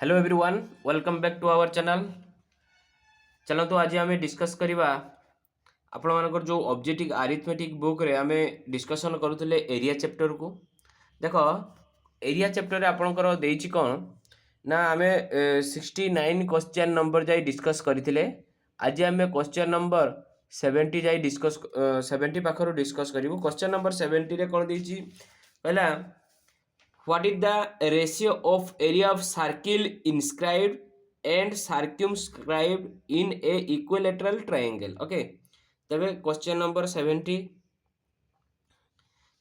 Hello everyone, welcome back to our channel. चलतु आज आम डिस्कस करवा आपण मानकर जो ऑब्जेक्टिव अरिथमेटिक बुक रे आम डिस्कसन करुले एरिया चैप्टर को। देख एरिया चैप्टर आपणकर देछि कौन ना आम 69 क्वेश्चन नंबर जाई डिस्कस करथिले। आज आम क्वेश्चन नंबर 70 जाई डिस्कस 70 पाखर डिस्कस करिवो। क्वेश्चन नंबर 70 रे कोन देछि पहला, what is the ratio of area of circle inscribed and circumscribed in a equilateral triangle? Okay, तबे क्वेश्चन नंबर 70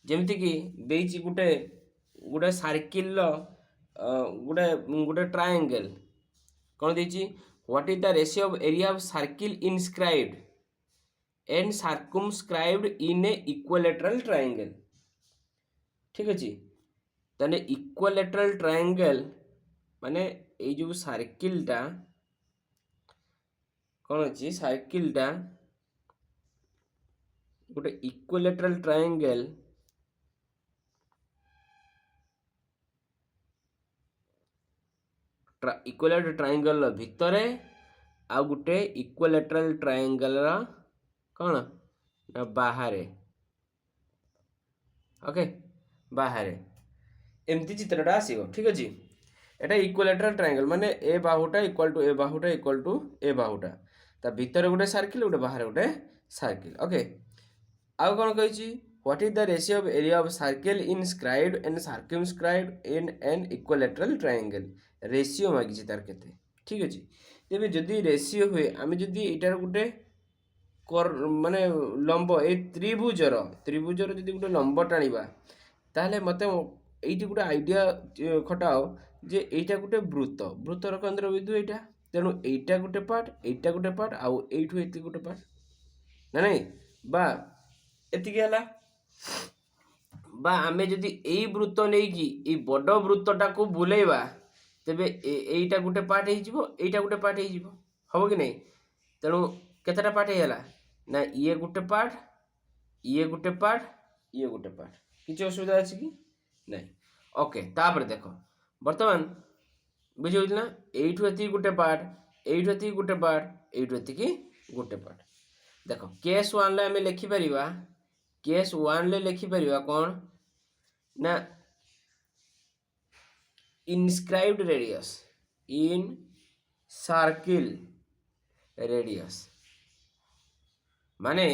जेमति कि देछि गुटे गुटे सर्किल गुटे गुटे ट्रायंगल कोन देछि what is the ratio of area of circle inscribed and circumscribed in a equilateral triangle? ठीक अछि। ताने equilateral triangle माने ए जो सर्किलटा कौन अच्छी सर्किलटा गोटे इक्विलेटरल ट्रायंगल इक्विलेटरल ट्रायंगल भितरे आ गोटे इक्विलेटरल ट्रायंगल कौन ना बाहरे। ओके, बाहरे एमती चित्रटा आसीबो। ठीक अछि। एटा इक्विलेटरल ट्रायंगल माने ए बाहुटा इक्वल टू ए बाहुटा इक्वल टू ए बाहुटा, ता भीतर गोटे सर्किल गोटे बाहर गोटे सर्किल। ओके, आउ कोन कहिछि what is the ratio of area of circle inscribed and circumscribed in an equilateral triangle. Ratio मागिछि तार केते। ठीक अछि। तेबे जदि रेशियो हुए आमे जदि एटार गोटे माने लंब ए त्रिभुजर जदि गोटे लंब टाणीबा ताहले मते एइटी गोटे आइडिया खटाओ जे एइटा गोटे वृत्तर केंद्र बिंदु एइटा, तेणु एइटा गोटे पार्ट आउ एइठु एति गोटे पार्ट ना नहीं बा एतिके हला। बा आमे जदि एई वृत्त नै कि ए बड़ वृत्तटा को बुलेइबा तेबे एइटा गोटे पार्ट हे जिवो एइटा गोटे पार्ट हे जिवो, हबो कि नहीं। तेणु केतेटा पार्ट हे हला ना ये गोटे पार्ट ये गोटे पार्ट ये गोटे पार्ट। किछि असुविधा अछि कि नहीं? ओके, तापर देखो वर्तमान बुझे ना एइठु एति गोटे पार्ट एइठु एति गोटे पार्ट एइठु एति गोटे पार्ट। देखो केस 1 ले हमें लिखि परिबा, केस 1 ले लिखि परिबा कोन ना इनस्क्राइब्ड रेडियस इन सर्किल रेडियस माने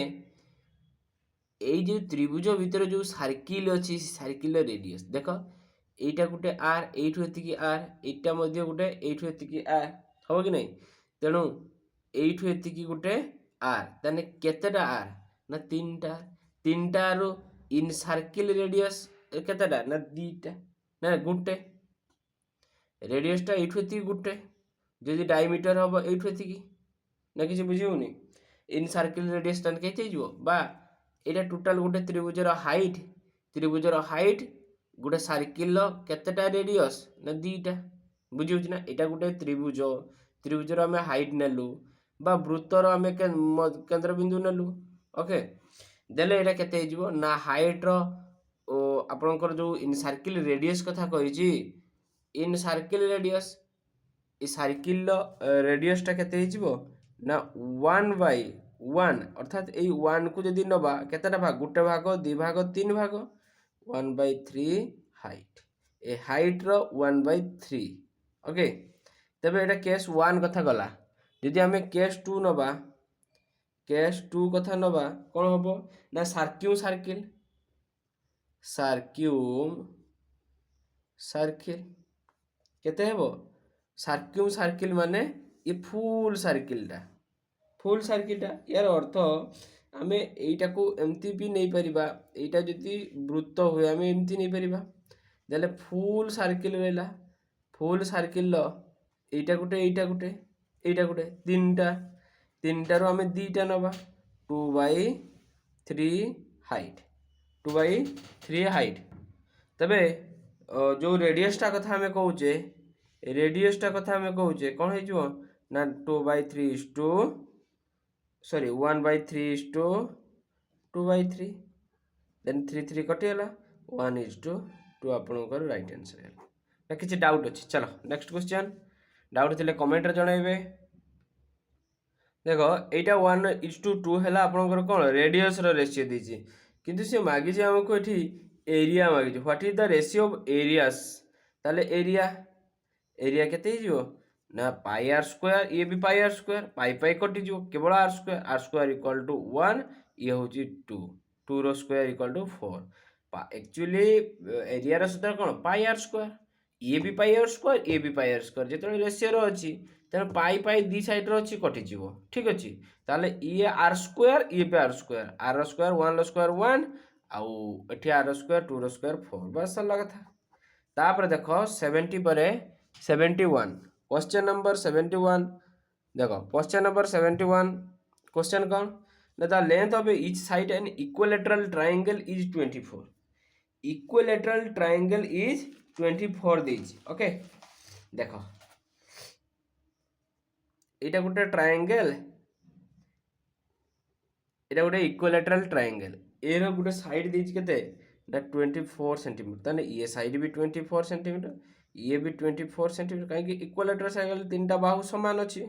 এই যে ত্রিভুজ ভিতরে যে সার্কিল ଅଛି সার্কিল রেডিয়াস দেখ এইটা গোটে আর এইঠু এতিকি আর এইটা মধ্যে গোটে এইঠু এতিকি আর হবো কি নাই। তেণু এইঠু এতিকি গোটে আর তাহলে কেতেটা আর না তিনটা রু ইন সার্কিল রেডিয়াস কেতেটা না দুইটা না গোটে রেডিয়াসটা এইঠু এতিকি গোটে যদি ডায়ামিটার হবো এইঠু এতিকি না কিছু বুঝিবনি ইন সার্কিল রেডিয়াস টা কেতে ଯିବ বা এটা टोटाल गोटे त्रिभुजर हाइट गोटे सर्किल केतेटा रेडियस ना दीटा बुझी ना। एटा गोटे त्रिभुजर आम हाइट नेलु बा वृत्तर आम केंद्र बिंदु नेलु। ओके, देले एटा केते हे जिवो ना हाइट रो आपनकर जो इन सर्किल रेडियस कथा कहिछि इन सर्किल रेडियस ए सर्किल रेडियस टा केते हे जिवो ना 1/1 अर्थात यही 1 को जदि नबा केतेटा भाग गोटे भाग दि भाग तीन भाग 1/3 हाइट ए हाइट रो 1/3। ओके, तबे एटा केस 1 कथा गला। जदि हमें केस 2 नबा केस 2 कथा नबा कोन हबो ना सर्किल केते हेबो सर्किल माने ये फुल सर्किलटा यार अर्थ आमे एइटा को एमती भी नहीं परिबा एइटा जदि वृत्त हुए आमे एमती नहीं परिबा देले फुल सर्किल रहला फुल सर्किल एइटा गोटे तीनटा रो आमे दीटा नबा 2/3 हाइट तबे जो रेडियस टा कथा हमें कहूचे कौन है जो ना 2/3 is to 1/3 is to 2/3 then 3 कटिगला 1 is to 2 आपनकर राइट आंसर है ना। किसी डाउट अच्छी चलो नेक्स्ट क्वेश्चन डाउट थिले कमेंट रे जणाइबे। देखो एटा 1:2 है आपंकर कौन रेडियस रेसीो देती किंतु सी मागिছে आमको ये एरिया मागिছে what is the ratio of areas ताले एरिया केते हो ना पाई आर स्क्वायर ये भी पाई आर स्क्वायर पाई पाई कटिज केवल आर स्क्वायर इक्वल टू 1 ये हूँ 2 2 रो square equal to 4 actually area सूत्र कौन पाई आर स्क्वायर ये भी पाई आर स्क्वायर ये भी पाई आर स्क्वायर जो रेशियो अच्छी तेना पाई पाई दी साइड अच्छी कटिज ठीक अच्छे ताले ये आर स्क्वायर ये भी आर स्क्वायर 1 रो स्क्वायर 1 आउ एठी आर स्क्वायर 2 रो स्क्वायर 4 बस सरला कथा। तापर देखो 70 पर 71 क्वेश्चन नंबर 71 देखो क्वेश्चन नंबर 71 क्वेश्चन कौन ना the length of each side an equilateral triangle is 24 equilateral triangle is 24 देछि ओके देखो एटा गोटे ट्रायंगल एटा गोटे इक्विलेटरल ट्रायंगल एरो गोटे साइड देछि केते ना 24 सेंटीमीटर ताने ये साइड भी 24 सेंटीमीटर ये भी 24 सेंटीमीटर कहीं इक्विलेटरल ट्रायंगल तीनटा बाहु समान अच्छी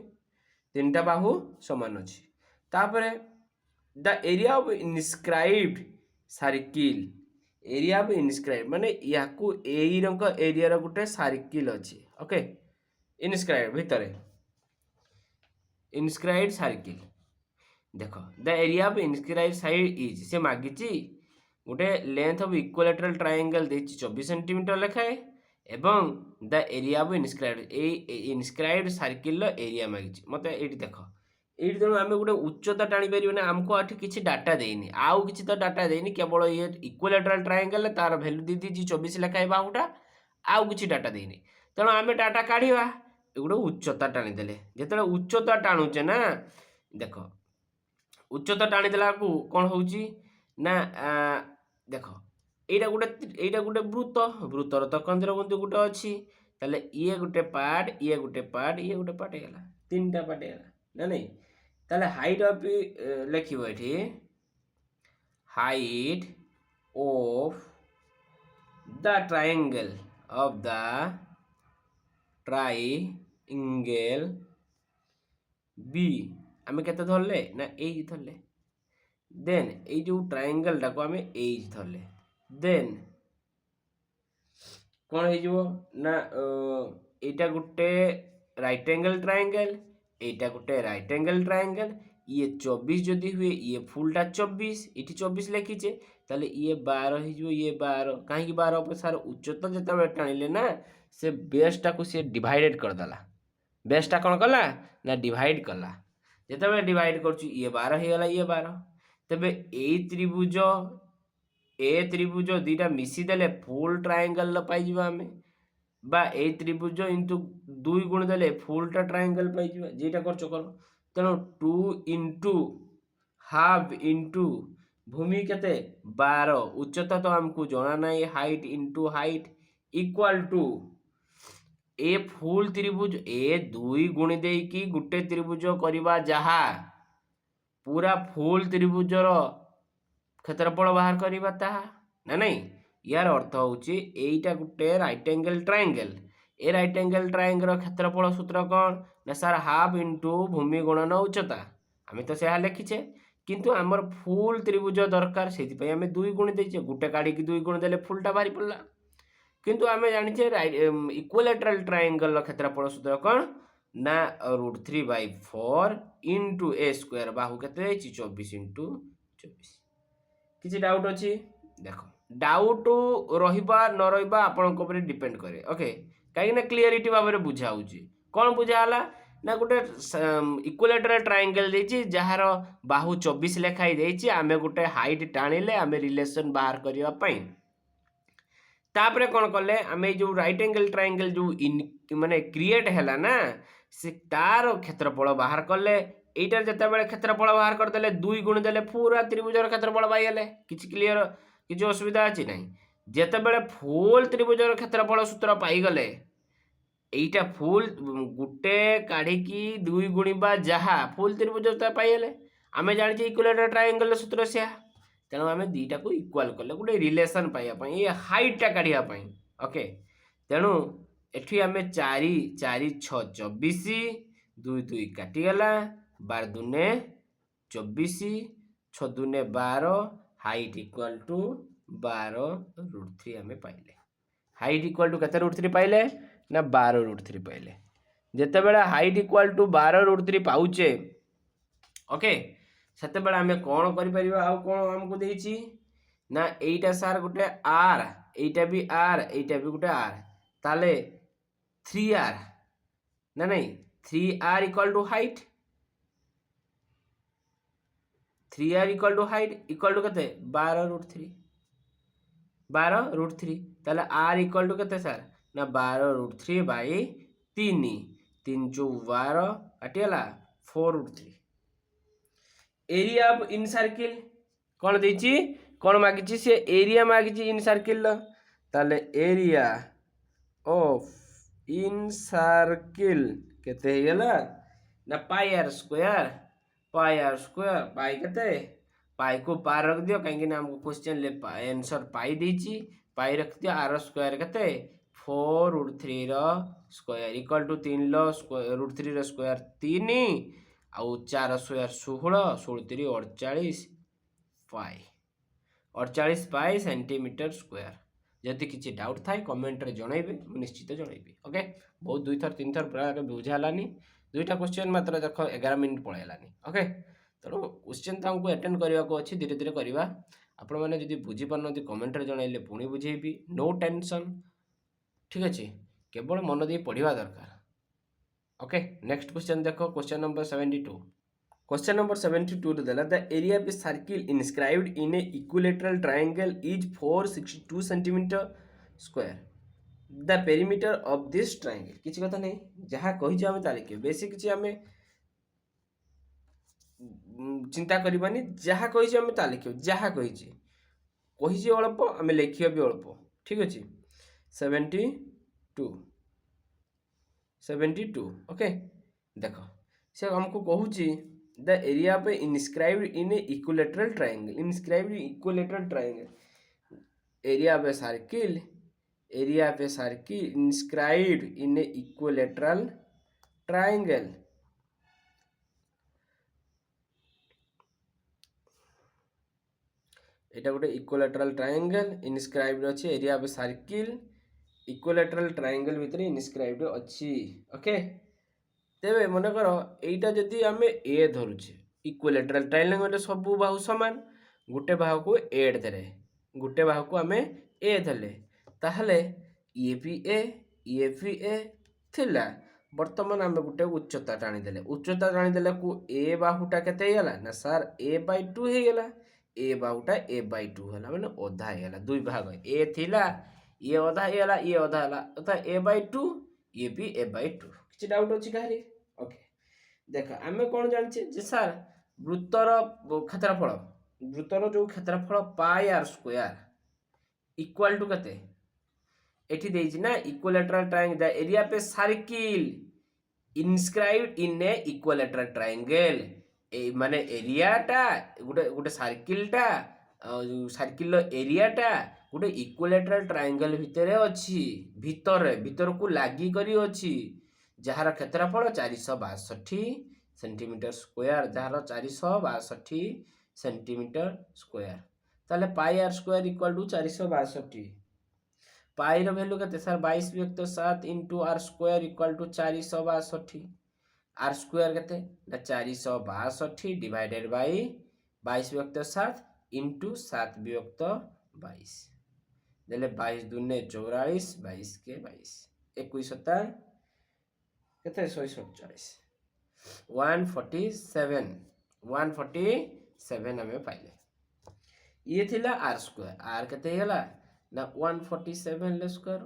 तीनटा बाहु समान अच्छी तापरे the area of inscribed circle area of inscribe माने याकू एई रंग एरिया रो गुटे सर्किल अछि ओके इनस्क्राइब भितरे इनस्क्राइब्ड सर्किल देखो the area of inscribed side is से मागिची गोटे लेंथ ऑफ इक्विलेटरल ट्रायंगल देछि 24 सेंटीमीटर लेखाए एवं the area of inscribed a inscribed circle रो एरिया मागिची मते एठी देखो एठी तेणु आम गोटे उच्चता टाणी पारे आमको एठी किसी डाटा देनी आउ किसी तो डाटा देनी केवल ये इक्विलेटरल ट्रायंगल तार वैल्यू दी दीजिए 24 लेखाए बाहुटा आउ किसी डाटा देनी तेणु आम डाटा काढ़ा गोटे उच्चता टाणी देले जिते उच्चता टाणुचे ना देख उच्चता टाणी देला कौन होची ना देख एटा गोटे वृत्तर तो केंद्र बिंदु गोटे अच्छी ताले ये गोटे पार्ट ये गोटे पार्ट ये गोटे पार्ट है तीन टा पार्ट है ना नहीं ताले हाइट ऑफ लिखिबो एठी height of the triangle of the triangle बी आमे केते धरले ना ए धरले देन ए जो ट्रायंगल टाको आमे ए धरले देन कौन हो ना एटा गोटे राइट एंगल ट्रायंगल एटा गोटे राइट एंगल ट्रायंगल ये 24 जदि हुए ये फुलटा 24 ये 24 लिखीचे ताले ये 12 हो ये 12 कहीं 12 सार उच्चता जो टाणिले ना से बेसटा को सी डिवाइडेड करदेला बेसटा कौन कला ना डिवाइड कला जिते डिवाइड कर ये 12 हो गला ये 12 तेबे ए त्रिभुज ए त्रिभुज दीटा मिसीदेले फुल ट्रायंगल पाई आम बा ए त्रिभुज इंटू 2 गुण देले फुलटा ट्रायंगल पाई जेटा कर तेणु 2 इंटू हाफ इंटू भूमि केते 12 उच्चता तो हमको जना नहीं height into height equal to ए फुल त्रिभुज ए 2 गुणी दे कि गुटे त्रिभुज करवा जहा पूरा फुल त्रिभुजर क्षेत्रफल बाहर करवा ताहा ना नहीं यार अर्थ होची एटा गुटे right angle triangle A right angle triangle क्षेत्रफल सूत्र कौन ना सार हाफ इंटू भूमि गुणन उच्चता आम तो से लिखीचे किंतु आमर फुल त्रिभुज दरकार से आम 2 गुण देचे गुटे काढ़ी 2 गुण देले फुलटा बाहरी पड़ला किंतु आम जाचे इक्विलेटरल ट्रायंगल क्षेत्रफल सूत्र कौन ना √3/4 इंटू ए स्क्वायर बाहु के 24 इंटू 24 किसी डाउट अच्छी देख डाउट रहा न रहा आपण डिपेंड करे ओके कहीं क्लीयरिटी भाव में बुझा कौन बुझाला ना गोटे इक्विलेटरल ट्रायंगल देछि जार बाहु 24 लेखाई देछि आमे गोटे हाइट टाणिले आमे रिलेशन बाहर करिया पई तापरे कौन कले आमे जो राइट एंगल ट्रायंगल जो माने क्रिएट हैला ना से तार क्षेत्रफल बाहर कले एटार जते बेले क्षेत्रफल बाहर करदेले 2 गुण देले पूरा त्रिभुजर क्षेत्रफल पाइले किछि क्लियर किछि असुविधा अछि नाही जते बेले फुल त्रिभुजर क्षेत्रफल सूत्र पाई गले एटा फुल गुटे काढ़ी की 2 गुणिबा जहा फुल त्रिभुज पाइले आमे जानि इक्विलेटरल ट्रायंगल सूत्र से तेणु आम दीटा को इक्वाल कले गोटे रिलेशन पाइबा ये हाइटा काढ़ा ओके तेणु एठी आमे 4 4 6 24 2 2 काटिगला 12 दुने 24 6 दुने 12 हाइट इक्वल टू 12√3 आमे पाइले हाइट इक्वल टू केते √3 पाइले ना 12√3 पाइले जेते बेला हाइट इक्वल टू 12√3 पाउचे ओके सेते बेला आमे कोन करि परिबा आ कोन हमको देइची ना एइटा सार गुटे आर एइटा भी आर एइटा भी गुटे आर ताले 3r ना नहीं 3r equal to height 3r equal to height equal to कते 12√3 12√3 ताले r इक्वल टू कते सर ना 12√3 बाई 3 3 जो 12 काटिगला 4√3 एरिया ऑफ इन सर्किल कौन देची कौन मागिची से एरिया मागिची इन सर्किल ताले एरिया ऑफ इन सर्किल केते हेगला ना पाई आर स्क्वायर पाई केते पाई को पार रख दियो कहीं ना हमको क्वेश्चन ले आंसर पाई देची पाई रख दियो आर स्क्वायर केते 4√3 रो स्क्वायर इक्वल टू 3 लो √3 रो स्क्वायर 3 आउ 4 square 16 16 3 48 pi 48 pi centimetre square जदि किसी डाउट थाए कमेंट रे जणाइबे मु निश्चित जणाइबे ओके बहुत दुई थर तीन थर पूरा बुझालानी दुईटा क्वेश्चन मात्र देख 11 मिनिट पळेलानी ओके तेणु क्वेश्चन तो हमको अटेंड करने को अच्छी धीरे धीरे करवा आपण मैंने जब बुझीपार कमेंट जनइले पुणी बुझेबी नो टेंशन ठीक अच्छे केवल मन दी पढ़ा दरकार ओके नेक्स्ट क्वेश्चन देखो क्वेश्चन नंबर 72 क्वेश्चन नंबर 72 देला the area of circle inscribed in A equilateral triangle is 462 centimetre square the perimeter of this triangle किसी कथा नहीं जहाँ कही आम तालिके बेसी किसी आम चिंता करबानी जहाँ कही आम ता लिख जहाँ कही अल्प आम लिखा भी अल्प ठीक अच्छे 72 ओके देख से हमको कहूँ the area of inscribed in A equilateral triangle area of a circle inscribed in A equilateral triangle एटा गोटे इक्विलेटरल ट्रायंगल इनस्क्राइब्ड अच्छी area of circle equilateral triangle भितर इनस्क्राइब्ड अच्छी ओके तेरे मन कर एटा जदि आम ए धरुचे इक्विलेटरल ट्रायंगल सब बाहु समान गोटे बाहु को एड देले गोटे बाहु को आम ए देले ताहले ये भी ए थिला बर्तमान आम गोटे उच्चता टाणीदेले को ए बाहुटा केते गला ना सर a/2 हो गला ए बाहुटा a/2 है मैंने अधा है दुई भाग ए थिला ये अधा है ये अधा है अर्थात a/2 ये भी a/2 किसी डाउट अच्छी कहारी ओके देख आम कौन जाने जे सर वृत्तर जो क्षेत्रफल पाई आर स्क्वायर इक्वल टू केते एठी देइछि ना इक्विलेटरल ट्रायंगल द एरिया पे circle inscribed in A equilateral triangle A माने एरियाटा गोटे सर्किलटा सर्किल एरियाटा गोटे इक्विलेटरल ट्रायंगल भितर अच्छी भितर को लागी करी अच्छी जार क्षेत्रफल 462 सेंटीमीटर स्क्वायर जार 462 सेंटीमीटर स्क्वायर ताले pi r square equal to 462 pi रो वैल्यू केते sir 22/7 into r square equal to 462 r square केते ना 462 डिवाइडेड बाय 22/7 इंटू 7/22 देले 22 दूने 44 22 के 22 21 7 केते 147 147 हमें पाइले ये थिला आर स्क्वायर आर केते हेला ना 147 ले स्क्वायर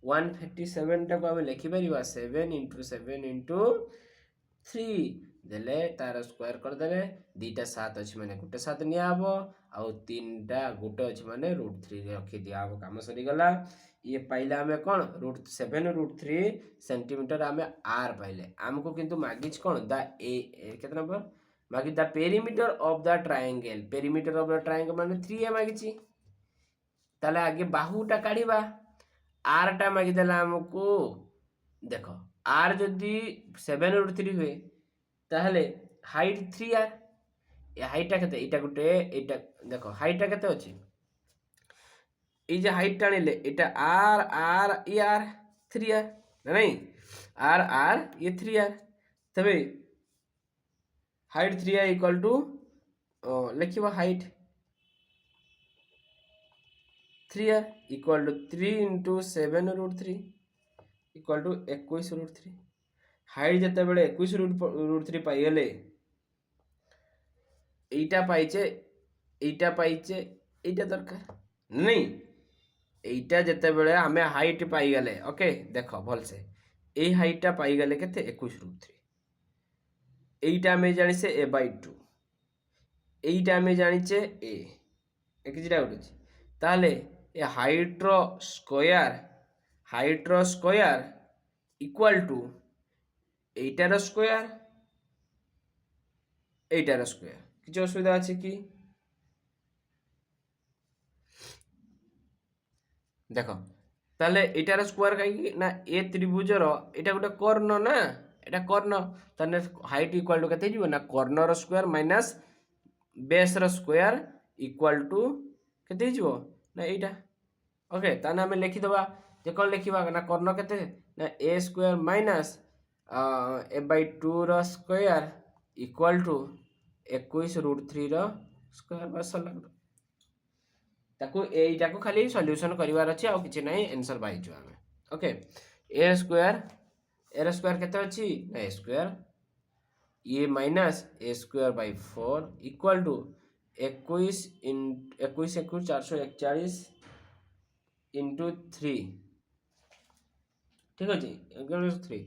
157 टा को हम लिखि परिबा 7 * 7 * 3 देले तार स्क्वायर कर देले दीटा 7 अछि माने गुटे 7 निया हबो आउ तीनटा गुटे अछि माने √3 रखि दिया हबो काम सरी गला ये पाइला हमें कोन √7√3 सेंटीमीटर हमें आर पाइले हमको किंतु मागिच कोन द ए केतना नंबर मागी the perimeter of the triangle माने 3 मागिची ताले आगे बाहुटा काढिबा आर टा मागी देला हमको देख आर जदि 7√3 हुए ताहले हाइट 3r हाइटा केते एटा गुटे एटा देख हाइटा केते अछि এই যে হাইট টানিলে এটা আর আর ই আর 3r না নাই আর আর ये 3r তবে हाइट 3r इक्वल टू लिखिबा height 3r equal to 3 into 7√3 equal to 21√3 height जते बेले 21√3 पाइले এইটা পাইছে এইটা পাইছে এইটা দরকার নাই এইটা যেতেবেলে আমি হাইট পাইগলে ওকে দেখ ভালসে এই হাইটটা পাইগলে কেতে 21√3 এইটা আমি জানিছে a/2 এইটা আমি জানিছে a কিছুটা উঠেছে তাহলে এ হাইটর স্কয়ার ইকুয়াল টু এইটার স্কয়ার এইটার স্কয়ার কিছু অসুবিধা আছে কি দেখ তাহলে এটার স্কোয়ার কাইকি না এ ত্রিভুজর এটা গোটে কর্ণ না এটা কর্ণ তাহলে হাইট ইকুয়াল টু কেতে যাব না কর্ণর স্কোয়ার মাইনাস বেসর স্কোয়ার ইকুয়াল টু কেতে যাব না এইটা ওকে তাহলে আমি লিখিদেবা যে কোন লিখিবা না কর্ণ কেতে না এ স্কোয়ার মাইনাস a/2 র স্কোয়ার ইকুয়াল টু 21√3 র স্কোয়ার বাস লাগলো ताको एटाको खाली सॉल्यूशन करिवार अछि आ किछि नै आंसर बाइ जो हमें ओके ए स्क्वायर केते अछि ना ए स्क्वायर ये minus a square by 4 equal to 21 in 21 21 441 into 3 ठीक अछि 3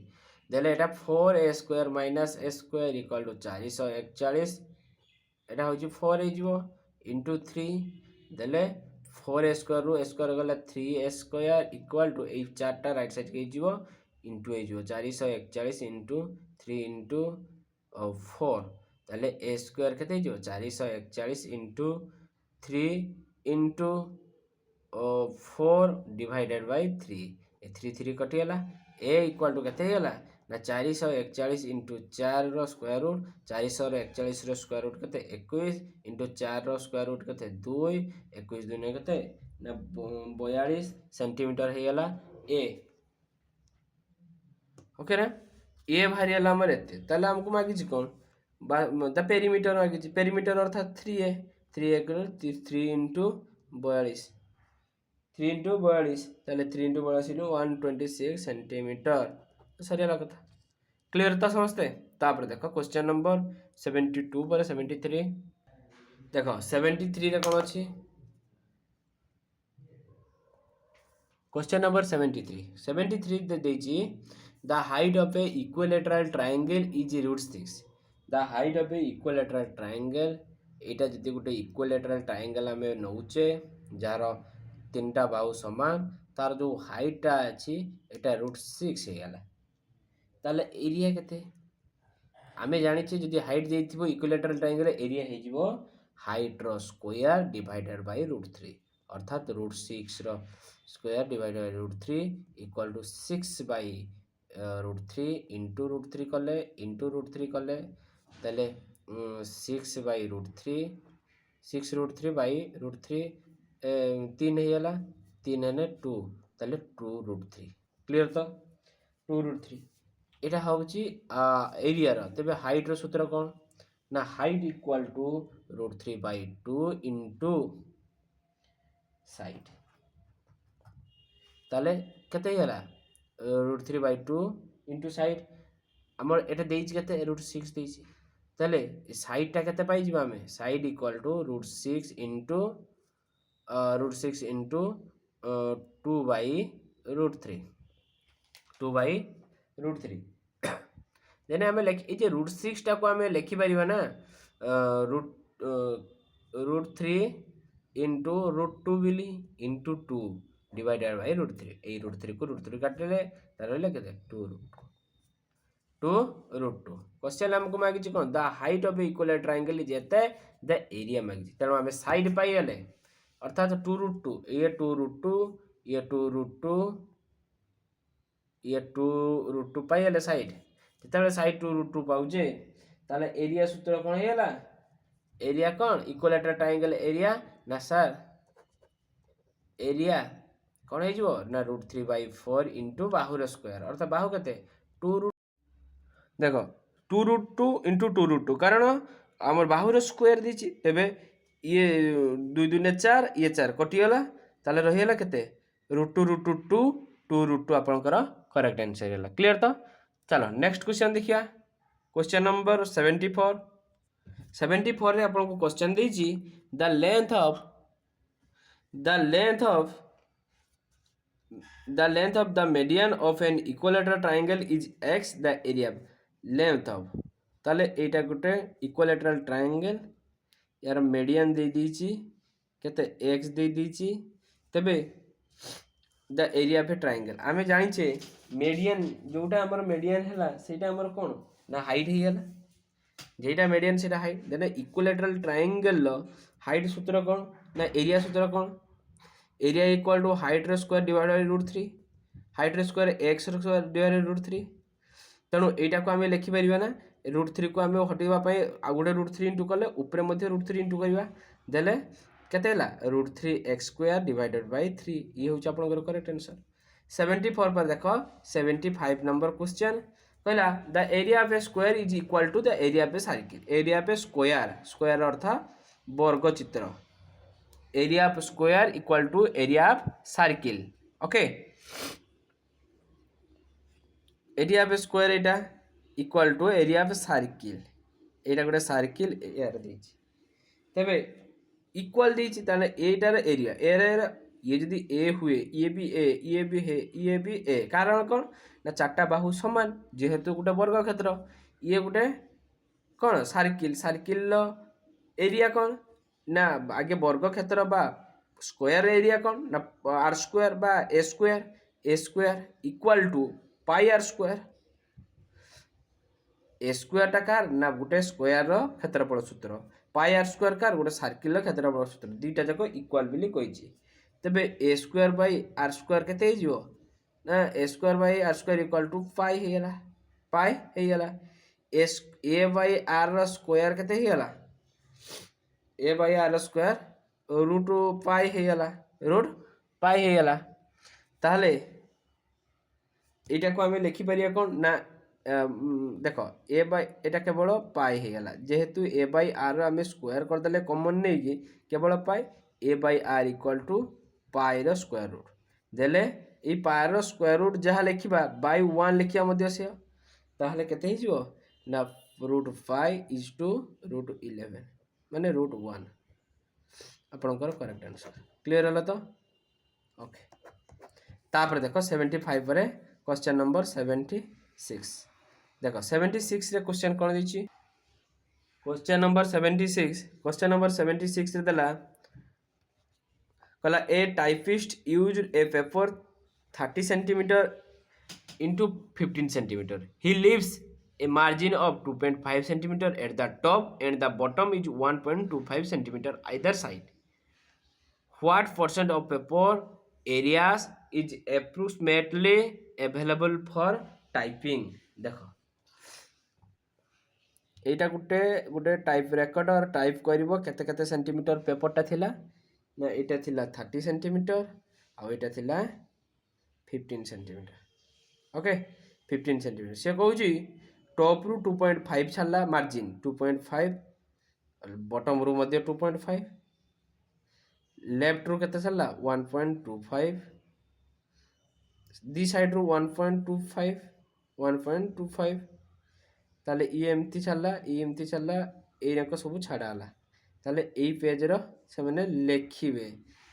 देले एटा 4 a square minus a square equal to 441 एटा होछि 4 हे जिवो into 3 देले 4 ए स्क्वायर रू ए स्क्वायर गला 3 a square equal to a चारटा राइट साइड के जीवो इनटू ए जीवो 441 into 3 into 4 ताले ए स्क्वायर केते जीवो 441 into 3 into 4 divided by 3 ए 3 3 कटि गला ए इक्वल टू केते गला ना 441 into 4 रो स्क्वायर रूट 441 रो स्क्वायर रूट केते 21 into 4 रो स्क्वायर रूट केते 2 21 2 ने केते ना 42 सेंटीमीटर हे गला ए ओके ना ए भारी गला हमर एते ताले हमको मागी छी कोन द पेरीमीटर मागी छी पेरीमीटर अर्थात 3 है 3 इक्वल 3 into 42 3 into 42 ताले 3 into 42 126 सेंटीमीटर सरिया कथा क्लियर था समझते तापर देखो क्वेश्चन नंबर 72 पर 73 देखो 73 रे कोन अछि क्वेश्चन नंबर 73 दे देछि the height of a equilateral triangle is √6 the height of a equilateral triangle एटा जति गुटे इक्विलेटरल ट्रायंगल हमें नउचे जार तीनटा बाहु समान तार जो हाइटटा अछि एटा √6 हे गेला ताले एरिया केते आमे जानि छी जदि हाइट देथिबो इक्विलेटरल ट्रायंगल एरिया हे जिवो हाइट रो स्क्वायर डिवाइडेड बाय √3 अर्थात √6 रो square divided by √3 equal to 6 by √3 into √3 कले into √3 कले ताले 6 बाय √3 6 √3 बाय √3 3 हे गेला 3 ने 2 ताले 2 √3 क्लियर तो 2 √3 এটা হচ্ছে এরিয়ার তবে হাইটর সূত্র কোন না height equal to √3/2 into side তাহলে কেতে গলা √3/2 ইনটু সাইড আমার এটা দেইছি কেতে √6 দেইছি তাহলে সাইডটা কেতে পাই যিবা আমি side equal to √6 into √6 into 2/√3 2/√3 देने हमें ये √6 टाको हमें लिखि परिबा ना √3 into √2 बिली into 2 डिवाइडेड बाय √3 ए √3 को √3 काटले तार रहले केते 2 √2 क्वेश्चन हमको मागी छी कोन the height of equilateral triangle is एते द एरिया मागी छी तनो हमें साइड पाई गेले अर्थात 2 √2 ये 2 √2 ये 2 √2 ये 2√2 पाई हेले साइड जिते साइड 2√2 पाऊे ताले एरिया सूत्र कौन है एरिया कौन इक्विलेटरल ट्रायंगल एरिया ना सर एरिया कौन हो ना √3/4 इंटू बाहुर स्क्वायर अर्थात बाहु के 2 देख 2√2 इंटू 2√2 कारण आम बाहुर स्क्वायर दी तेरे ये 2×2 = 4 ये 4 कटिगला ताले रहीगला केते √2 2√2 आपनकर करेक्ट आंसर है क्लियर तो चलो नेक्स्ट क्वेश्चन देखिया क्वेश्चन नंबर 74 रे आपन को क्वेश्चन देजी the length of the median of an equilateral triangle is x the area length of ताले एटा गुटे इक्विलेटरल ट्रायंगल यार मीडियन दे दीची केते x दे दीची तबे the area of A triangle आमे जानिचे मीडियन जोटा हमर मीडियन हैला सेटा हमर कोन ना हाइट हे गेला जेटा मीडियन सेटा हाइट देने इक्विलेटरल ट्रायंगल लो हाइट सूत्र कोन ना एरिया सूत्र कोन एरिया इक्वल टू हाइट रो स्क्वायर डिवाइडेड बाय √3 हाइट रो स्क्वायर x रो स्क्वायर डिवाइडेड बाय √3 तेणु एटा को आमे लिखि परिबा ना √3 को आमे हटिबा पई आ गुडे √3 इंटू करले ऊपर मध्ये √3 इंटू करबा देले केते हैला √3x² डिवाइडेड बाय 3 ये होछ आपन करेक्ट आंसर 74 पर देखो 75 नंबर क्वेश्चन कहला the area of a square is equal to the area of a circle area of a square अर्थ वर्ग चित्र area of square equal to area of circle okay area of square एटा equal to area of circle एटा गोटे circle यार देछि तबे equal देछि ताले एटार एरिया ये जदि ए हुए ये भी ए ये भी है ये भी ए कारण कोन ना चारटा बाहु समान जेहेतु गोटे वर्ग क्षेत्र ये गोटे कोन सर्किल एरिया कोन ना आगे वर्ग क्षेत्र बा स्क्वायर एरिया कोन ना आर स्क्वायर बा a square equal to pi r square a square टा कार ना गोटे स्क्वायर रो क्षेत्रफल सूत्र पाई आर स्क्वायर कार गोटे सर्किल रो क्षेत्रफल सूत्र दुईटा जाक इक्वल बिली कहिछि तबे a square by r square केते हे जिवो ना a square by r square equal to pi हे गेला ए बाय आर रो स्क्वायर केते हे गेला ए बाय आर स्क्वायर √पाई हे गेला ताहले एटा को हमें लिखि परिया कोन ना देखो ए बाय एटा केवल पाई हे गेला जेहेतु ए बाय आर आमे स्क्वायर कर देले कॉमन नै कि केवल pi a by r equal to pi रो स्क्वायर रूट देले ई पाई रो स्क्वायर रूट जहा लिखिबा बाय 1 लिखिया मध्ये से ताहले केते हे जिवो ना √5 इज टू √11 माने √1 आपनकर करेक्ट आंसर क्लियर होला तो ओके तापर देखो 75 पर क्वेश्चन नंबर 76 देखो 76 रे क्वेश्चन कोन दिछि क्वेश्चन नंबर 76 रे देला कहला ए typist use A paper 30 centimetre into 15 centimeter he leaves a margin of 2.5 centimeter at the top and the bottom is 1.25 centimeter either side what percent of paper areas is approximately available for typing देखो एटा गुटे type record और type करिवो केते केते centimetre paper टा थिला ना एटा थिला 30 centimetre आ एटा थिला 15 centimetre okay 15 centimetre से कहूची टॉप रु 2.5 छाला मार्जिन 2.5 बॉटम रु मध्ये 2.5 लेफ्ट रु केते छाला 1.25 दी साइड रु 1.25 ताले ई एमती छाला ए रक सब छाड़ाला ताले एई पेज रो से माने लेखिबे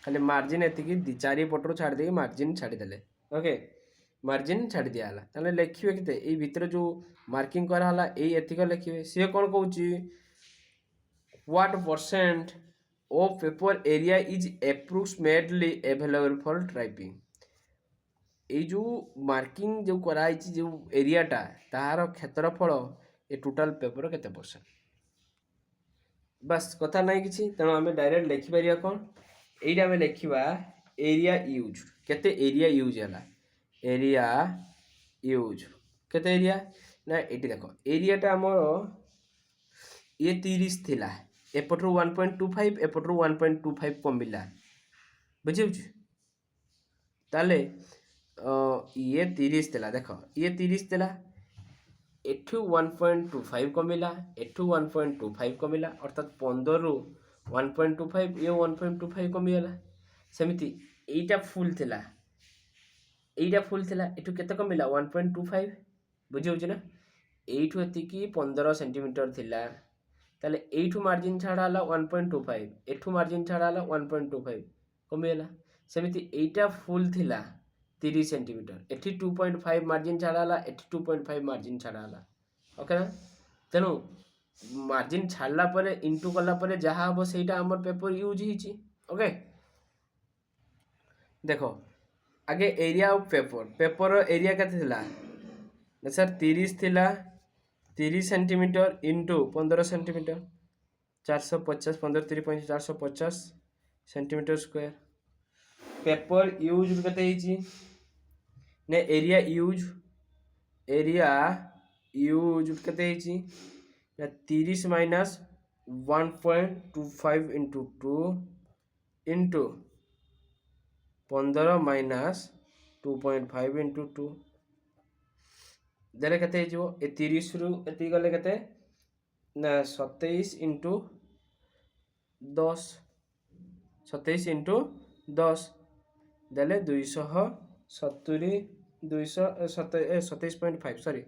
खाली मार्जिन एतिकी चारि पटरो छाड़ दे मार्जिन छाड़ी देले ओके मार्जिन छाड़ी दिया हला ताले लेखिबे केते एई भीतर जो मार्किंग करा हला एई एतिक लेखिबे से कोन कहूची what percent of paper area is approximately available for typing ए जो मार्किंग जो कराई जो एरियाटा तार क्षेत्रफल ए टोटल पेपर केते परसेंट बस कथा नहीं किछि तेणु आम डायरेक्ट लिखिपर कौन यही आम लिखा एरिया यूज केते एरिया यूज है एरिया यूज केते एरिया ना ये देख एरियाटा आमर ये 30 थिला एपटू 1.25 एपटू 1.25 कमिला बुझे ताले ये 30 थिला देख ये 30 थिला एठू 1.25 कमिला एठू 1.25 कमिला अर्थात 15 रु 1.25 ये 1.25 कमिगला सेमिति एटा फुल थिला एठू केते कमिला 1.25 बुझे होछ ना एठू एतिकी 15 सेंटीमीटर थिला ताले एठू मार्जिन छाड़ा हला 1.25 एठू मार्जिन छाड़ा हला 1.25 कमिगला सेमिति एटा फुल थिला 30 सेंटीमीटर एठी 2.5 मार्जिन छाड़ा हला एठी 2.5 मार्जिन छाड़ा हला ओके ना तेणु मार्जिन छाड़ला परे इंटू कला परे जहा हबो सेटा हमर पेपर यूज हिची ओके देखो आगे एरिया ऑफ पेपर एरिया केते थिला सर 30 थिला 30 centimetre into 15 centimetre 450 15 30 35 450 centimetre square paper use केते हिची ने एरिया यूज केते हिची ना 30 minus 1.25 into 2 into 15 minus 2.5 into 2 देले केते हिजो ए 30 रु एति गले केते ना 27 इंटू 10 27 इंटू 10 देले 270 27.5 सॉरी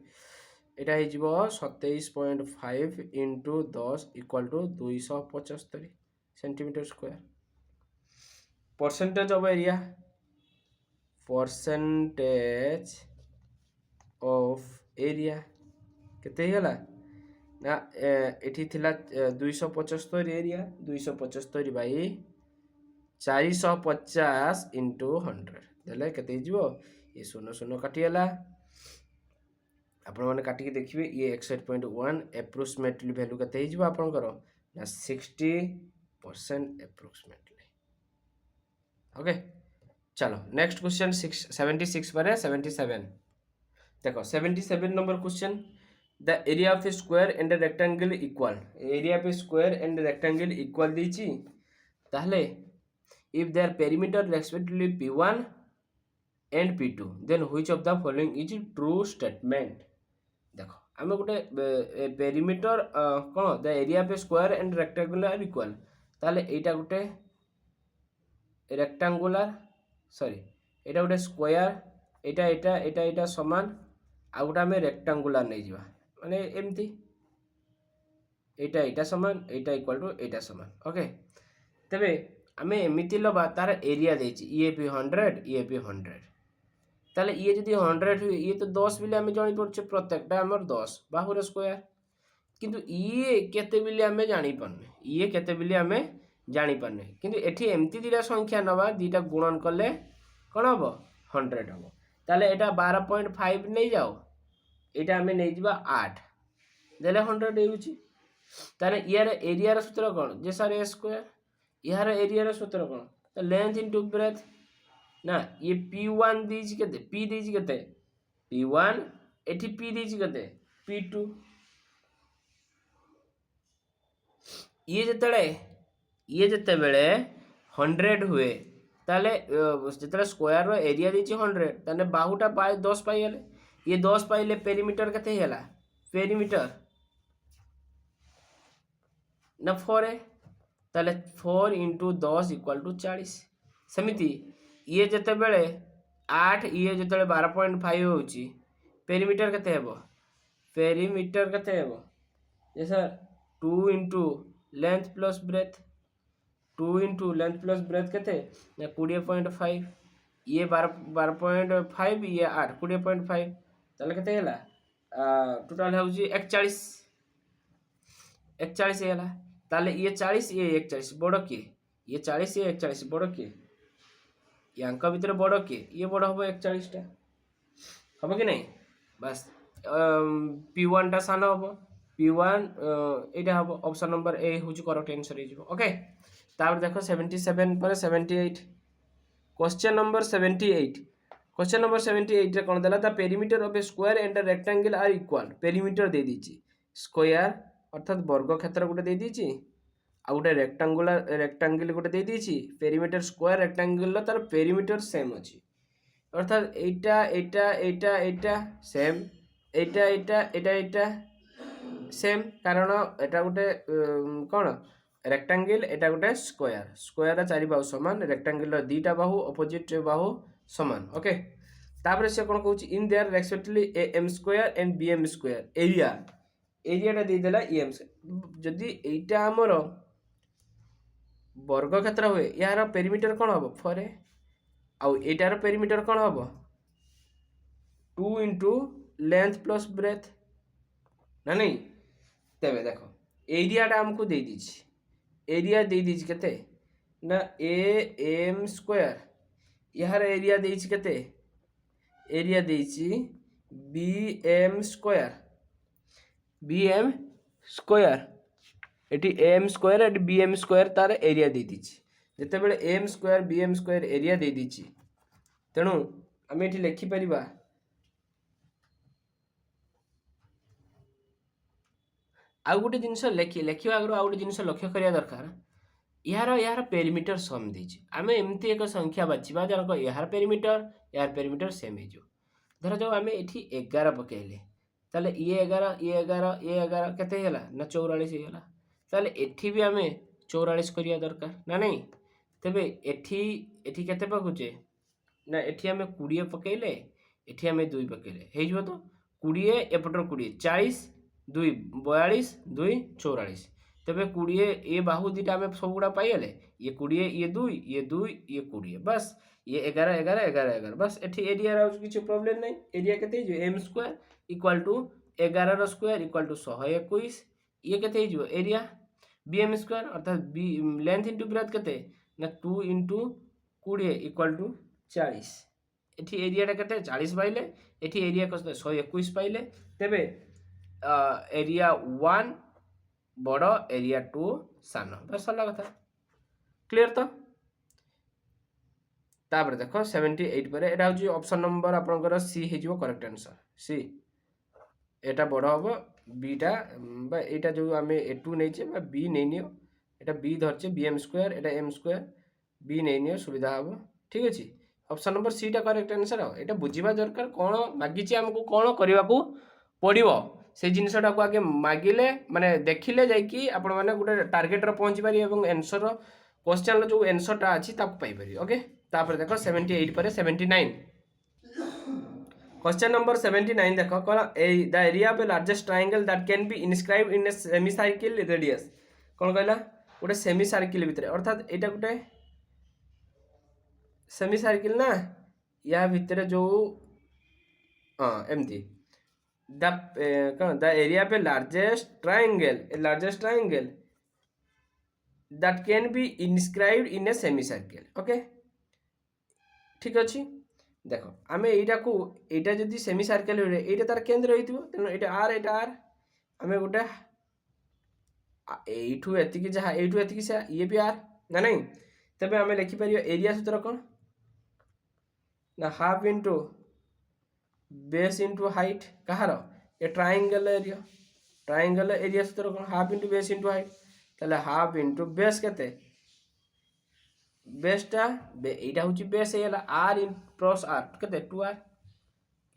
एटा हिजो 27.5 into 10 equal to 275 centimetre square percentage of area केते गला ना एठी थिला 275 एरिया 275 बाई 450 इंटू 100 देले केते हिजो ये 0 काटी गला आपण माने काटी के देखिबे ये 61.1 एप्रोक्सीमेटली वैल्यू केते हिजो आपण करो ना 60% एप्रोक्सीमेटली ओके चलो नेक्स्ट क्वेश्चन 76 पर 77 देखो 77 number question the area of a square and a rectangle equal area पे स्क्वायर एंड रेक्टेंगल इक्वल दीची ताहले if their perimeter respectively p1 and p2 then which of the following is true statement देखो आम गोटे perimeter कौन the area पे square and rectangular equal ताले एटा गोटे rectangular sorry एटा गोटे स्क्वायर एटा एटा एटा एटा समान आ गोटे आम रेक्टेंगुलर नहीं जावा माने एमती एटा एटा समान एटा इक्वल टू एटा समान ओके तबे आम एमती लबा तार एरिया देछि ये भी 100 ये भी 100 ताले ये जदि 100 हुए ये तो 10 बिले आम जानि पड़छे प्रत्येकटा हमर 10 बाहुर स्क्वायर किंतु ये केते बिले आम जानि पन्ने ये केते बिले आम जानि पन्ने किंतु एठी एमती दिला संख्या नबा दीटा गुणन करले कोन हबो 100 हबो ताले एटा 12.5 नै जाओ एटा आम नै जिबा 8 देले 100 हेउची ताले यार एरिया र सूत्र कोन जे सर a स्क्वायर यार एरिया र सूत्र कोन तो लेंथ इनटू ब्रेथ ना ये p1 दीज केते p दीज केते p1 एठी p दीज केते p2 ये जते बेले 100 हुए ताले जते स्क्वायर रो एरिया दीची 100 ताने बाहुटा पाए 10 पाइले ये 10 पाइले पेरीमीटर केते हैला पेरीमीटर ना 4 है ताले 4 इंटू 10 इक्वल टू 40 सेमिति ये जते बेले 8 ये जते 12.5 होची पेरीमीटर केते हेबो पेरीमीटर केते हेबो ये sir 2 into length plus breadth 2 into length plus breadth केते 20.5 ये 12.5 ये 8 20.5 ताले केते हैला टोटल होची 41 हैला ताले ये 40 ये 41 बड़ किए ये 40 ये 41 बड़ किए यांका भीतर बड़ किए ये बड़ हम 41 टा हम कि नहीं बस p1 टा सान हम p1 एटा हम ऑप्शन नंबर ए होची करेक्ट आंसर हे जिवो ओके तापर देखो 77 पर 78 क्वेश्चन नंबर 78 क्वेश्चन नंबर 78 रे कोन देला the perimeter of a square and a rectangle are equal perimeter दे दीची स्क्वायर अर्थात वर्ग क्षेत्र गोटे दे दीची आ गोटे रेक्टेंगल गोटे दे दीची पेरीमीटर स्क्वायर रेक्टेंगल तार पेरीमीटर सेम अछि अर्थात एटा एटा एटा एटा सेम एटा एटा एटा एटा सेम कारण एटा गोटे कौन रेक्टेंगल एटा गोटे स्क्वायर स्क्वायर चारि बाहु समान रेक्टेंगल दीटा बाहु अपोजिट बाहु समान ओके तापर से कौन कहूँ in their respectively a m square and b m square area एरियाटा देदेला ई एम जदि एटा आमर वर्ग क्षेत्र हुए यार पेरीमीटर कौन हम फरे आउ एटार पेरीमीटर कौन हम 2 इंटू लेंथ प्लस ब्रेथ ना नहीं तेरे देखो एरियाटा आमको दे दीजिए एरिया दे दीजिए केते ना ए एम स्क्वायर यार एरिया देछि केते एरिया देछि बी एम स्क्वायर एटी एम स्क्वायर एटी बी एम स्क्वायर तार एरिया दे दीछि जेते बेले m square b m square area दे दीछि तेणु आम ये लिखिपर आउ गोटे जिनस लिखा आगे आउ गोटे जिनस लक्ष्य करिया दरकार यार यार पेरीमीटर सम देछि आमे एमती एक संख्या बाछिबा जनक यार पेरीमीटर सेम हो धर जाओ आमे एठी 11 पकेले ताले ये 11 ये 11 ये 11 केते होला ना 44 होला ताले एठी भी आमे 44 करिया दरकार ना नहीं तबे एठी एठी केते पकुचे ना एठी आमे 20 पकेले एठी आमे 2 पकेले हे जबो तो 20 एपटर 20 40 2 42 2 44 तेरे 20 ये बाहु दीटा आम सब गुड़ा पाइले ये 20 ये 2 ये 2 ये 20 बस ये 11 11 11 11 बस एठी एरिया किसी प्रोब्लेम नहीं एरिया केते m square equal to 11 square equal to 121 ये केते एरिया बी एम स्क्वायर अर्थात बी लेंथ इंटू ब्रेथ केते ना 2 इंटू 20 इक्वल टू 40 एठी एरियाटा केते 40 पाइले एठी एरिया केते 121 पाइले तेबे एरिया 1 बड़ एरिया 2 सान बस सरला कथा क्लियर तो तापर देखो 78 पर एटा होची ऑप्शन नंबर आपनकर सी हे जिवो करेक्ट आंसर सी एटा बड़ हबो बीटा बा एटा जो आमे ए2 नै छे बा बी नै नियो एटा बी धरछे bm स्क्वायर एटा m स्क्वायर बी नै नियो सुविधा हबो ठीक अछि ऑप्शन नंबर सी टा करेक्ट आंसर हो एटा बुझिबा दरकार कोन मागिछि हमको कोन करिवा को पड़िबो से जिनसटा को आगे मागिले माने देखिले जाइकी आपण माने गोटे टार्गेट रे पहुंची पारी एवं आंसर क्वेश्चन जो आंसरटा अछि ताको पाई पारी ओके तापर देखो 78 पर 79 क्वेश्चन नंबर 79 देखो कोन the area of largest triangle that can be inscribed in a semi circle radius कोन कहला गोटे सेमी सर्किल भितरे अर्थात एटा गोटे सेमी सर्किल ना या भितरे जो हां एमती the area of a largest triangle that can be inscribed in a semicircle okay ठीक अछि देखो आमे एटा को एटा जदी सेमी सर्कल रे एटा तार केंद्र होइतिबो तेनो एटा आर आमे गोटे एठू एतिकी जहा एठू एतिकी से ये भी आर ना नहीं तबे आमे लिखि परियो एरिया सूत्र कोन ना half into base into height कहार ए ट्रायंगल एरिया सूत्र कोन half into base into height ताले हाफ इंटू बेस केते बेसटा एटा होची बेस हेला आर इन प्लस आर केते 2r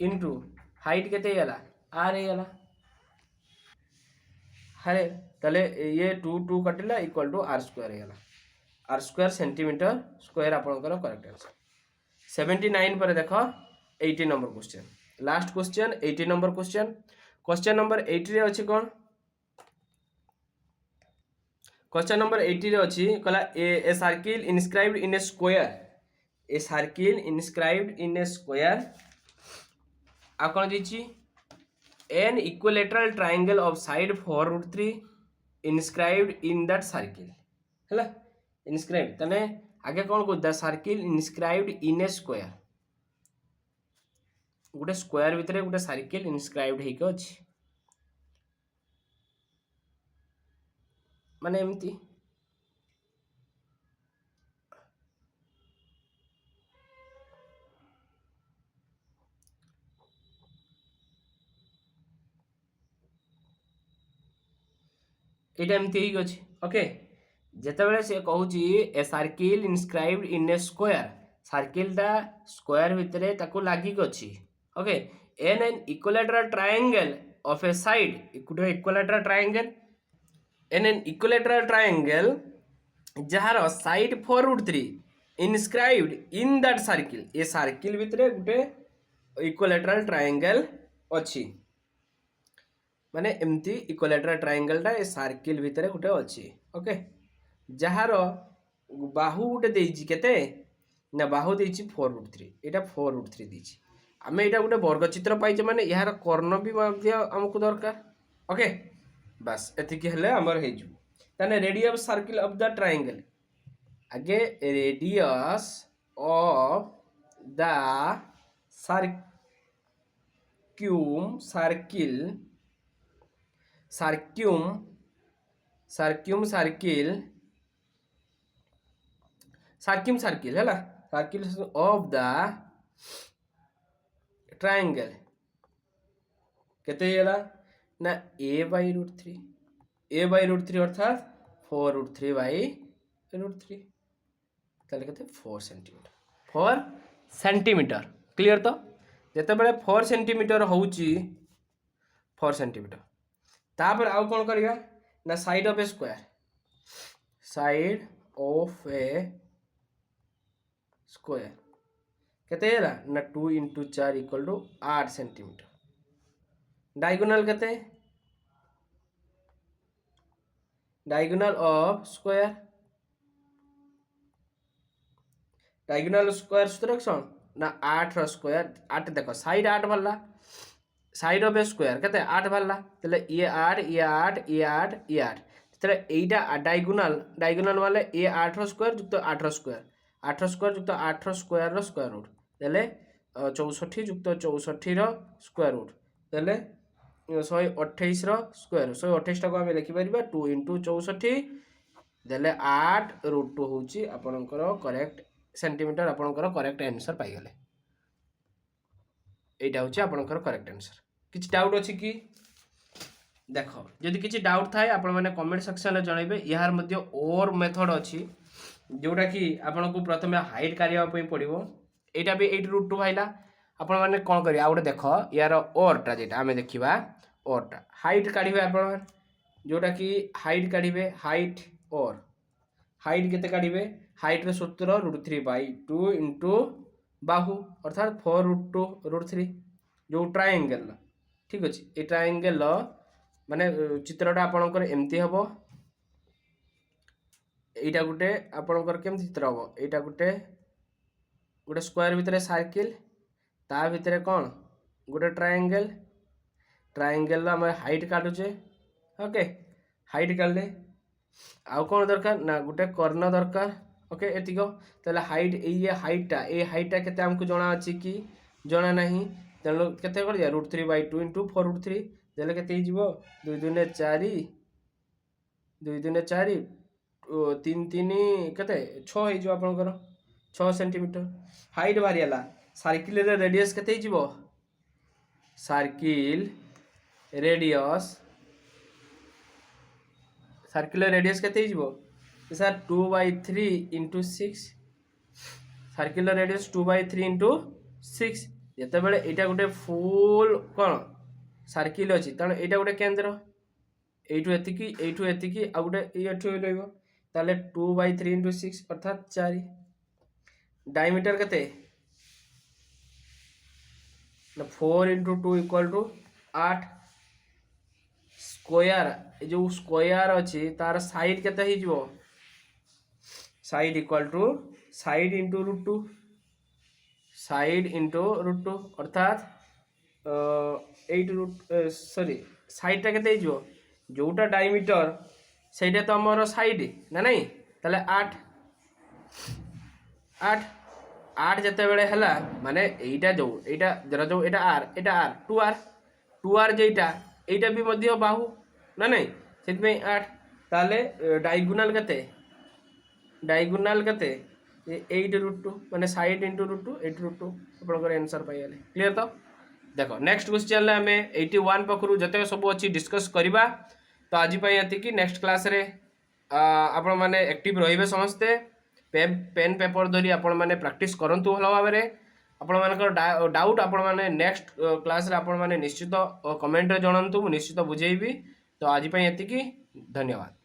इंटू हाइट केते हेला आर हेला हरे ताले ये 2 2 कटिला इक्वल टू आर स्क्वायर हेला आर स्क्वायर सेंटीमीटर स्क्वायर आपनकर करेक्ट आंसर 79 पर देखो 80 number question last question 80 number question number 80 रे अछि कोन क्वेश्चन नंबर 80 रे अछि कला a circle inscribed in a square आ कोन दिछि an equilateral triangle of side 4√3 inscribed in that circle हैला इनस्क्राइब्ड तने आगे कोन को the circle inscribed in a square गोटे स्क्वायर भितर गोटे सर्किल इनस्क्राइब्ड हेक अछि माने एमती ଏଇଟା ଏମିତି ହେଇକି ଅଛି। ଓକେ, ଯେତେବେଳେ ସେ କହୁଛି a circle inscribed in a square, ସାର୍କିଲଟା ସ୍କୋୟାର ଭିତରେ ତାକୁ ଲାଗିକି ଅଛି। Okay, an equilateral triangle of a side, ଗୋଟେ equilateral triangle, an equilateral triangle ଯାହାର side 4√3 inscribed in that circle, a circle ଭିତରେ ଗୋଟେ ଇକ୍ୱିଲାଟରାଲ ଟ୍ରାୟାଙ୍ଗେଲ ଅଛି। ମାନେ ଏମିତି ଇକ୍ୱିଲାଟରାଲ ଟ୍ରାୟାଙ୍ଗେଲଟା ଏ ସାର୍କିଲ୍ ଭିତରେ ଗୋଟେ ଅଛି। ଓକେ, ଯାହାର ବାହୁ ଗୋଟେ ଦେଇଛି କେତେ ନା, ବାହୁ ଦେଇଛି 4√3, ଏଇଟା 4√3 ଦେଇଛି। ଆମେ ଏଇଟା ଗୋଟେ ବର୍ଗଚିତ୍ର ପାଇଛେ, ମାନେ ଏହାର କର୍ଣ୍ଣ ବି ମଧ୍ୟ ଆମକୁ ଦରକାର। ଓକେ, ବାସ୍ ଏତିକି ହେଲେ ଆମର ହେଇଯିବ। ତାହେଲେ ରେଡିୟସ୍ ସାର୍କିଲ୍ ଅଫ୍ ଦ ଟ୍ରାୟାଙ୍ଗେଲ, ଆଗେ ରେଡିୟସ୍ ଅଫ୍ ଦ सर्क्यूम है सर्किल ऑफ द ट्रायंगल केते होला ना a/√3, a/√3 अर्थात 4√3/√3 ताले केते 4 सेंटीमीटर क्लियर। तो जते बेले 4 सेंटीमीटर होउची 4 सेंटीमीटर, तापर आउ कोन करिया ना side of a square, side of a square केते होला ना 2 × 4 = 8 सेंटीमीटर। डायगोनल केते, diagonal of square, diagonal square सूत्र कौन ना 8 रो स्क्वायर, 8 देखो साइड 8 भरला, साइड ऑफ ए स्क्वायर केते 8 भरला, तले ये 8 ये 8 ये 8 ये 8, तले एटा डायगोनल, डायगोनल वाले ये 8 रो स्क्वायर जुक्त 8 रो स्क्वायर, 8 रो स्क्वायर जुक्त 8 रो स्क्वायर रो स्क्वायर रूट, तले 64 जुक्त 64 रो स्क्वायर रूट, तले 128 रो स्क्वायर, 128 टाको हम लिखि परिबा 2 × 64 देले 8√2 होची आपनकर करेक्ट सेंटीमीटर। आपनकर करेक्ट आंसर पाई गले, एटा होची आपनकर करेक्ट आंसर। किछ डाउट अछि कि देखो, जदि किछ डाउट थाए आपण माने कमेंट सेक्शन रे जणाइबे। यार मध्ये और मेथड अछि जोटा कि आपन को प्रथमे हाइट काढिया पई पड़िबो। एटा भी 8√2 भाइला, आपण माने कोन करिया आउटे देखो यार ओरटा जेटा हमें देखिबा ओरटा हाइट काढिबे आपण, जोटा कि हाइट काढिबे, हाइट और हाइट केते काढिबे, हाइट रो सूत्र √3/2 * बाहु अर्थात 4√2√3 जो ट्रायंगल। ठीक अछि, ए ट्रायंगल माने चित्रटा आपनकर एम्ति हबो, एटा गुटे आपनकर केमति चित्र हबो, एटा गुटे स्क्वायर भितरे सर्किल, ता भितरे कोन गुटे ट्रायंगल, ट्रायंगल हम हाइट काढुचे। ओके, हाइट काढले आउ कोन दरकार ना गुटे कर्ण दरकार। ओके, एतिको तले हाइट, ए हाइटटा केते हमकु जणा अछि कि जणा नाही, तले केते कर दिया √3/2 * 4√3 देले केते ही जीवो 2 × 2 = 4, 2 × 2 = 4, 3 × 3 केते 6 हे जो आपनकर 6 सेंटीमीटर हाइट बारियाला। सर्किल रे रेडियस केते ही जीवो, सर्किल रेडियस केते ही जीवो सर 2/3 × 6, सर्किल रेडियस 2/3 × 6। जते बेले एटा गुटे फुल कोन सर्किल अछि, तण एटा गुटे केंद्र, एठु एतिकी आ गुटे एठु रहइबो, ताले 2/3 × 6 अर्थात 4। डायमीटर केते ना 4 × 2 = 8। स्क्वायर, ए जो स्क्वायर अछि तार साइड केते ही जीवो, साइड = साइड * √2, साइड * √2 अर्थात 8 सॉरी साइड टा केते जीवो, जोटा डायमीटर सेटा तो हमर साइड ना नहीं, ताले 8 जते बेले हला माने एटा जो एटा जरा जो एटा r 2r जेटा एटा भी मध्य बाहु ना नहीं, सेत में 8 ताले डायगोनल केते 8√2 माने साइड * √2 8√2 आपनकर आंसर पाइ गेले। क्लियर। तो देखो नेक्स्ट क्वेश्चन ले हमें 81 पखरु जते सब अछि डिस्कस करिबा। तो आज ये नेक्स्ट क्लास रे आपण मैंने एक्टिव रहिबे समस्ते पेन पेपर धरी आपण मैंने प्रैक्टिस करंतु भल भाव में आपण मानकर डाउट आपण मैंने नेक्स्ट क्लास रे आपण मैंने निश्चित कमेंट रे जणांतु निश्चित बुझेबी तो आज ये धन्यवाद।